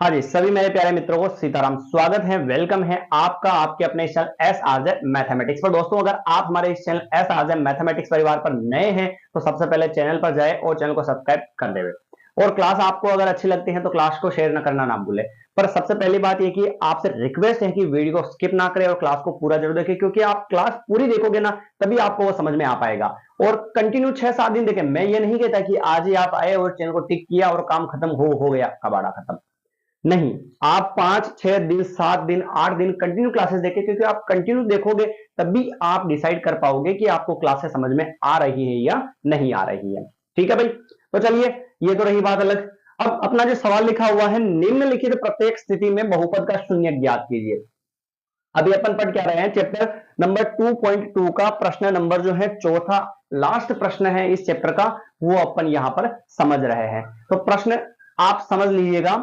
हाँ जी, सभी मेरे प्यारे मित्रों को सीताराम, स्वागत है, वेलकम है आपका आपके अपने इस चैनल एस आरजे मैथमेटिक्स पर। दोस्तों, अगर आप हमारे इस चैनल एस आरजे मैथमेटिक्स परिवार पर नए हैं तो सबसे पहले चैनल पर जाए और चैनल को सब्सक्राइब कर देवे। और क्लास आपको अगर अच्छी लगती है तो क्लास को शेयर न करना ना भूले। पर सबसे पहली बात ये कि आपसे रिक्वेस्ट है कि वीडियो को स्किप ना करें और क्लास को पूरा जरूर देखें, क्योंकि आप क्लास पूरी देखोगे ना तभी आपको वो समझ में आ पाएगा। और कंटिन्यू 6-7 दिन देखें। मैं ये नहीं कहता कि आज ही आप आए और चैनल को टिक किया और काम खत्म हो गया, कबाड़ा खत्म। नहीं, आप 5-6 दिन 7 दिन 8 दिन कंटिन्यू क्लासेस देखें, क्योंकि आप कंटिन्यू देखोगे तभी आप डिसाइड कर पाओगे कि आपको क्लासेस समझ में आ रही है या नहीं आ रही है। ठीक है भाई, तो चलिए, ये तो रही बात अलग। अब अपना जो सवाल लिखा हुआ है, निम्नलिखित प्रत्येक स्थिति में बहुपद का शून्य ज्ञात कीजिए। अभी अपन पढ़ क्या रहे हैं, चैप्टर नंबर 2.2 का प्रश्न नंबर जो है चौथा लास्ट प्रश्न है इस चैप्टर का, वो अपन यहां पर समझ रहे हैं। तो प्रश्न आप समझ लीजिएगा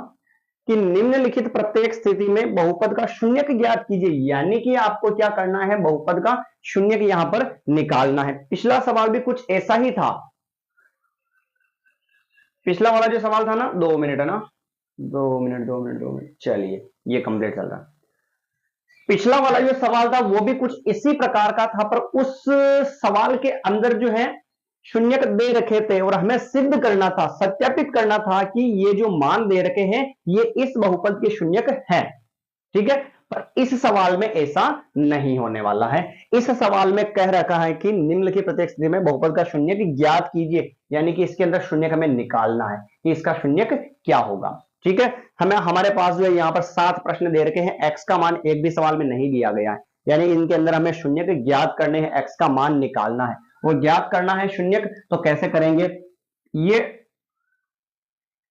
कि निम्नलिखित प्रत्येक स्थिति में बहुपद का शून्यक ज्ञात कीजिए, यानी कि आपको क्या करना है, बहुपद का शून्यक यहां पर निकालना है। पिछला सवाल भी कुछ ऐसा ही था। पिछला वाला जो सवाल था ना, 2 मिनट है ना, 2 मिनट, चलिए, ये कंप्लीट चल रहा है। पिछला वाला जो सवाल था वो भी कुछ इसी प्रकार का था, पर उस सवाल के अंदर जो है शून्यक दे रखे थे और हमें सिद्ध करना था, सत्यापित करना था कि ये जो मान दे रखे हैं ये इस बहुपद के शून्यक है। ठीक है, पर इस सवाल में ऐसा नहीं होने वाला है। इस सवाल में कह रखा है कि निम्नलिखित प्रत्येक स्थिति में बहुपद का शून्यक ज्ञात कीजिए, यानी कि इसके अंदर शून्यक हमें निकालना है कि इसका शून्यक क्या होगा। ठीक है, हमें हमारे पास जो है यहाँ पर 7 प्रश्न दे रखे हैं, एक्स का मान एक भी सवाल में नहीं दिया गया है, यानी इनके अंदर हमें शून्यक ज्ञात करने हैं, एक्स का मान निकालना है। वो ज्ञात करना है शून्यक, तो कैसे करेंगे, ये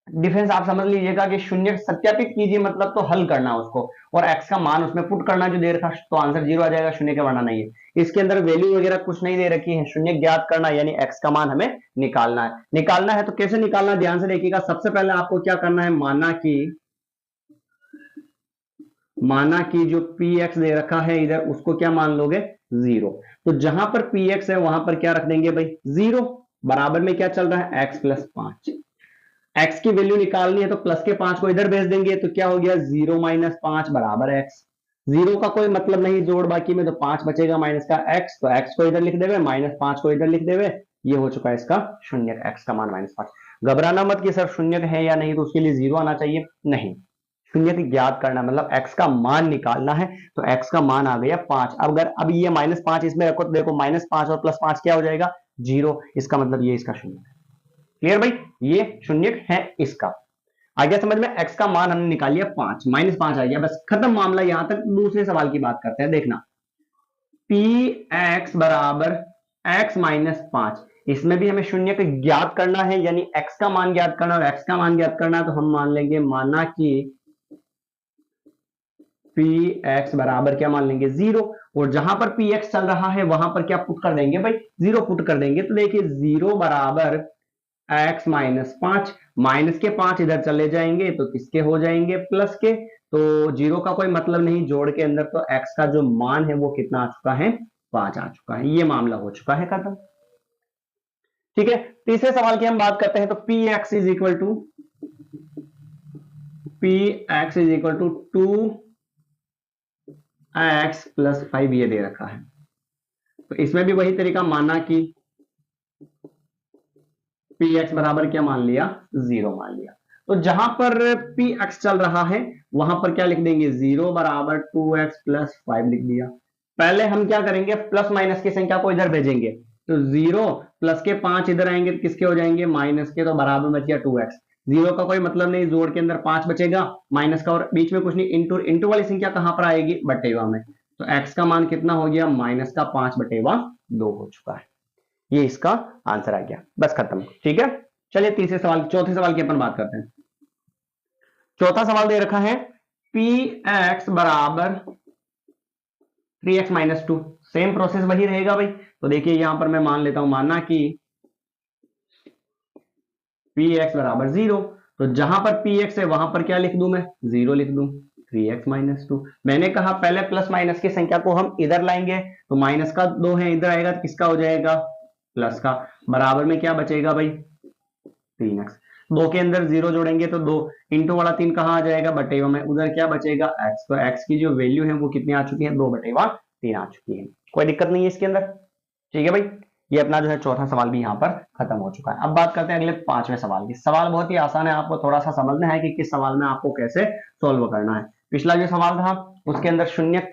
डिफरेंस आप समझ लीजिएगा कि शून्य सत्यापित कीजिए मतलब तो हल करना उसको, और एक्स का मान उसमें पुट करना जो दे रखा, तो आंसर 0 आ जाएगा, शून्य का बढ़ना नहीं है। इसके अंदर वैल्यू वगैरह कुछ नहीं दे रखी है, शून्य ज्ञात करना यानी एक्स का मान हमें निकालना है। निकालना है तो कैसे निकालना, ध्यान से देखिएगा। सबसे पहले आपको क्या करना है, माना कि जो पी एक्स दे रखा है इधर, उसको क्या मान लोगे, 0। तो जहां पर पी एक्स है वहां पर क्या रख देंगे भाई, 0। बराबर में क्या चल रहा है, एक्स प्लस 5। एक्स की वैल्यू निकालनी है तो प्लस के 5 को इधर भेज देंगे, तो क्या हो गया, 0 - 5 बराबर एक्स। 0 का कोई मतलब नहीं, जोड़ बाकी में, तो 5 बचेगा माइनस का एक्स, तो एक्स को इधर लिख देवे, -5 को इधर लिख देवे। ये हो चुका है इसका शून्य, एक्स का मान -5। घबराना मत कि सर शून्य है या नहीं, तो उसके लिए 0 आना चाहिए, नहीं, शून्य ज्ञात करना मतलब एक्स का मान निकालना है। तो एक्स का मान आ गया 5। अगर अब ये -5 इसमें रखो तो देखो, -5 और +5 क्या हो जाएगा, 0। इसका मतलब ये इसका शून्य है। क्लियर भाई, ये शून्य है इसका। आ गया समझ में, एक्स का मान हमने निकाल लिया 5, -5 आ गया, बस खत्म मामला। यहां तक दूसरे सवाल की बात करते हैं, देखना, पी एक्स बराबर एक्स -5, इसमें भी हमें शून्य को ज्ञात करना है, यानी एक्स का मान ज्ञात करना, और एक्स का मान ज्ञात करना है तो हम मान लेंगे, माना कि पी एक्स बराबर क्या मान लेंगे, 0। और जहां पर पी एक्स चल रहा है वहां पर क्या पुट कर देंगे भाई, 0 पुट कर देंगे। तो देखिए 0 बराबर x -5, माइनस के 5 इधर चले जाएंगे तो किसके हो जाएंगे, प्लस के। तो 0 का कोई मतलब नहीं जोड़ के अंदर, तो x का जो मान है वो कितना आ चुका है, 5 आ चुका है। ये मामला हो चुका है खत्म। ठीक है, तीसरे सवाल की हम बात करते हैं। तो p x is equal to 2x + 5 ये दे रखा है। तो इसमें भी वही तरीका, माना कि पी एक्स बराबर क्या मान लिया, 0 मान लिया। तो जहां पर पी एक्स चल रहा है वहां पर क्या लिख देंगे, 0 बराबर 2x + 5 लिख दिया। पहले हम क्या करेंगे, प्लस माइनस की संख्या को इधर भेजेंगे, तो 0 प्लस के 5 इधर आएंगे तो किसके हो जाएंगे, माइनस के, तो बराबर बच गया 2x। 0 का कोई मतलब नहीं, जोड़ के अंदर 5 बचेगा, माइनस का, और बीच में कुछ नहीं, इंटू इंटू वाली संख्या कहां पर आएगी, बटेवा में। तो x का मान कितना हो गया, -5/2 हो चुका है। ये इसका आंसर आ गया, बस खत्म। ठीक है, चलिए चौथे सवाल की अपन बात करते हैं। चौथा सवाल दे रखा है, पी एक्स बराबर 3x - 2। सेम प्रोसेस वही रहेगा भाई। तो देखिए यहां पर मैं मान लेता हूं, माना कि पी एक्स बराबर 0, तो जहां पर पी एक्स है वहां पर क्या लिख दूं मैं, 0 लिख दूं। 3x - 2, मैंने कहा पहले प्लस माइनस की संख्या को हम इधर लाएंगे, तो माइनस का 2 है इधर आएगा तो किसका हो जाएगा, प्लस का। बराबर में क्या बचेगा भाई, 3x। 2 के अंदर 0 जोड़ेंगे तो 2 इंटू वाला 3 कहाँ आ जाएगा, बटेवा में, उधर क्या बचेगा x। तो x की जो वैल्यू है वो कितनी आ चुकी है, 2/3 आ चुकी है। कोई दिक्कत नहीं है इसके अंदर, ठीक है भाई। ये अपना जो है चौथा सवाल भी यहाँ पर खत्म हो चुका है। अब बात करते हैं अगले 5वें सवाल की। सवाल बहुत ही आसान है, आपको थोड़ा सा समझना है कि किस सवाल में आपको कैसे सोल्व करना है। पिछला जो सवाल था उसके अंदर शून्यक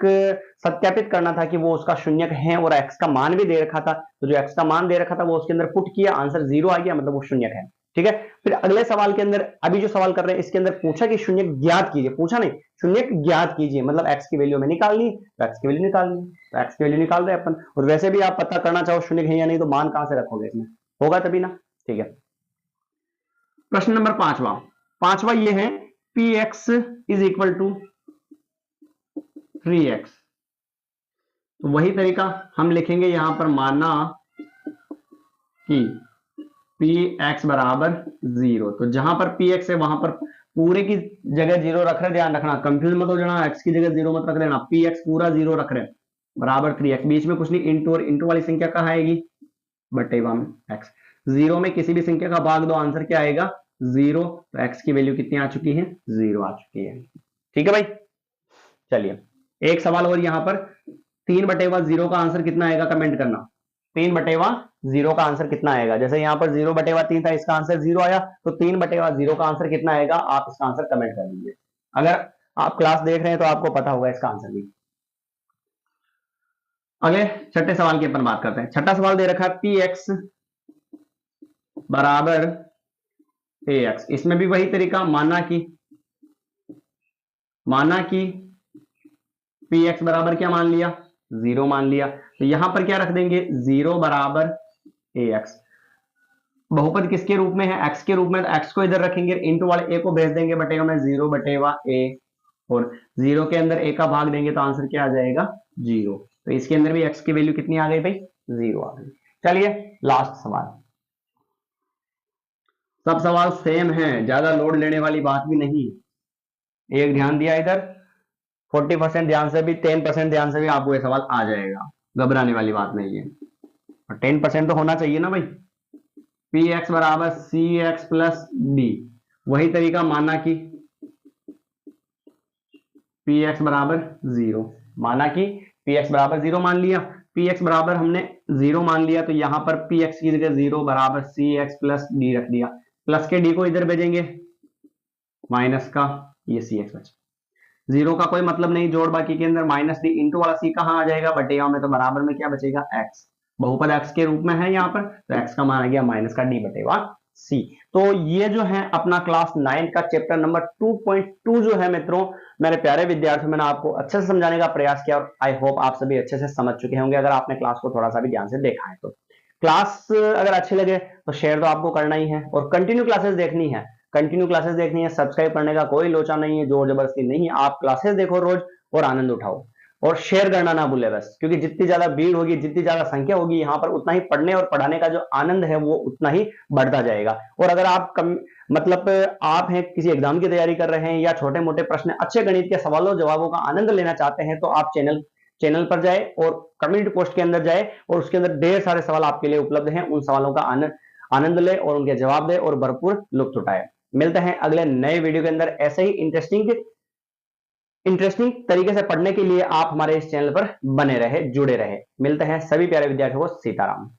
सत्यापित करना था कि वो उसका शून्यक है और x का मान भी दे रखा था, तो जो x का मान दे रखा था वो उसके अंदर पुट किया, आंसर 0 आ गया, मतलब वो शून्यक है, ठीक है। फिर अगले सवाल के अंदर अभी जो सवाल कर रहे हैं इसके अंदर पूछा कि शून्यक ज्ञात कीजिए, पूछा नहीं शून्यक ज्ञात कीजिए, मतलब x की वैल्यू में निकालनी, तो x की वैल्यू निकालनी, तो x की वैल्यू निकाल रहे अपन। और वैसे भी आप पता करना चाहो शून्यक है या नहीं तो मान कहां से रखोगे, इसमें होगा तभी ना, ठीक है। प्रश्न नंबर 5वां ये है px is equal to 3x। तो वही तरीका हम लिखेंगे यहां पर, माना कि px बराबर 0, तो जहां पर px है वहां पर पूरे की जगह 0 रख रहे, ध्यान रखना, कंफ्यूज मत हो जाना, x की जगह 0 मत रख देना, px पूरा 0 रख रहे बराबर 3x, बीच में कुछ नहीं, इंटू, और इंटू वाली संख्या कहाँ आएगी, बटेवा में x। 0 में किसी भी संख्या का भाग दो, आंसर क्या आएगा, 0। तो x की वैल्यू कितनी आ चुकी है, 0 आ चुकी है, ठीक है भाई। चलिए एक सवाल और यहां पर, 3/0 का आंसर कितना आएगा, कमेंट करना। 3/0 का आंसर कितना आएगा, जैसे यहां पर 0/3 था, इसका आंसर 0 आया, तो 3/0 का आंसर कितना आएगा, आप इसका आंसर कमेंट कर दीजिए। अगर आप क्लास देख रहे हैं तो आपको पता होगा इसका आंसर भी। अगले छठे सवाल की अपन बात करते हैं। छठा सवाल दे रखा है px बराबर ax। इसमें भी वही तरीका, माना कि px बराबर क्या मान लिया, 0 मान लिया, तो यहां पर क्या रख देंगे, 0 बराबर ax। बहुपद किसके रूप में है, x के रूप में, तो x को इधर रखेंगे, इंटू वाले a को भेज देंगे बटेगा में, 0/a, और 0 के अंदर a का भाग देंगे तो आंसर क्या आ जाएगा, 0। तो इसके अंदर भी x की वैल्यू कितनी आ गई भाई, 0 आ गई। चलिए लास्ट सवाल। सब सवाल सेम है, ज्यादा लोड लेने वाली बात भी नहीं। एक ध्यान दिया इधर, 40% ध्यान से भी, 10% ध्यान से भी आपको ये सवाल आ जाएगा, घबराने वाली बात नहीं है। और 10% तो होना चाहिए ना भाई। px बराबर cx प्लस d, वही तरीका, माना कि px बराबर 0, माना कि px बराबर 0 मान लिया, px बराबर हमने 0 मान लिया, तो यहां पर px की जगह 0 बराबर cx प्लस d रख दिया, प्लस के d को इधर भेजेंगे, माइनस का ये cx बचा, 0 का कोई मतलब नहीं, जोड़ बाकी के अंदर माइनस डी, इंटू वाला c कहां आ जाएगा, बटेगा में, तो बराबर में क्या बचेगा, x। बहुपद x के रूप में है यहाँ पर, तो x का मान आ गया माइनस का d बटेगा c। तो ये जो है अपना क्लास 9 का चैप्टर नंबर 2.2 जो है मित्रों, मेरे प्यारे विद्यार्थियों, मैंने आपको अच्छे से समझाने का प्रयास किया और आई होप आप सभी अच्छे से समझ चुके होंगे, अगर आपने क्लास को थोड़ा सा भी ध्यान से देखा है तो। क्लास अगर अच्छी लगे तो शेयर तो आपको करना ही है, और कंटिन्यू क्लासेस देखनी है, कंटिन्यू क्लासेस देखनी है, सब्सक्राइब करने का कोई लोचा नहीं है, जोर जबरदस्ती नहीं है, आप क्लासेस देखो रोज और आनंद उठाओ, और शेयर करना ना भूले बस, क्योंकि जितनी ज्यादा भीड़ होगी, जितनी ज्यादा संख्या होगी यहाँ पर, उतना ही पढ़ने और पढ़ाने का जो आनंद है वो उतना ही बढ़ता जाएगा। और अगर आप मतलब आप हैं किसी एग्जाम की तैयारी कर रहे हैं या छोटे मोटे प्रश्न, अच्छे गणित के सवालों जवाबों का आनंद लेना चाहते हैं, तो आप चैनल पर जाए और कम्युनिटी पोस्ट के अंदर जाए, और उसके अंदर ढेर सारे सवाल आपके लिए उपलब्ध हैं, उन सवालों का आनंद ले और उनके जवाब दे और भरपूर लुत्फ उठाए। मिलते हैं अगले नए वीडियो के अंदर, ऐसे ही इंटरेस्टिंग तरीके से पढ़ने के लिए आप हमारे इस चैनल पर बने रहे, जुड़े रहे। मिलते हैं सभी प्यारे विद्यार्थियों को, सीताराम।